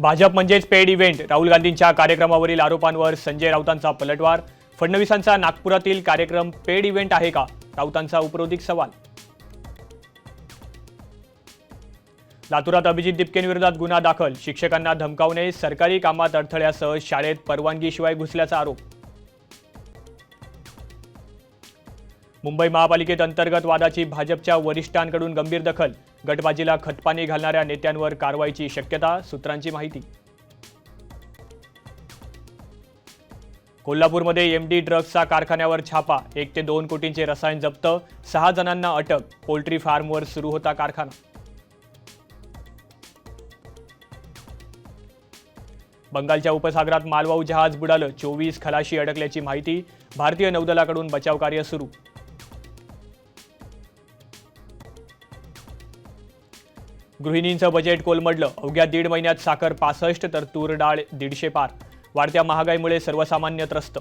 भाजप म्हणजेच paid event. Rahul गांधींच्या कार्यक्रमावरील आरोपांवर संजय राऊतांचा पलटवार. फडणवीसांचा नागपुरातील कार्यक्रम पेड इव्हेंट आहे का? राऊतांचा उपरोधिक सवाल. लातूरात अभिजित दिपकेंविरोधात गुन्हा दाखल. शिक्षकांना धमकावणे, सरकारी कामात अडथळ्यासह शाळेत परवानगीशिवाय घुसल्याचा आरोप. मुंबई महापालिकेत अंतर्गत वादाची भाजपच्या वरिष्ठांकडून गंभीर दखल. गटबाजीला खतपाणी घालणाऱ्या नेत्यांवर कारवाईची शक्यता. सूत्रांची माहिती. कोल्हापूरमध्ये एमडी ड्रग्जचा कारखान्यावर छापा. 1 ते 2 कोटींचे रसायन जप्त. 6 जणांना अटक. पोल्ट्री फार्मवर सुरू होता कारखाना. बंगालच्या उपसागरात मालवाहू जहाज बुडालं. 24 खलाशी अडकल्याची माहिती. भारतीय नौदलाकडून बचावकार्य सुरू. गृहिणींचं बजेट कोलमडलं. अवघ्या 1.5 महिन्यात साखर 65 तर तूर डाळ 150 पार. वाढत्या महागाईमुळे सर्वसामान्य त्रस्त.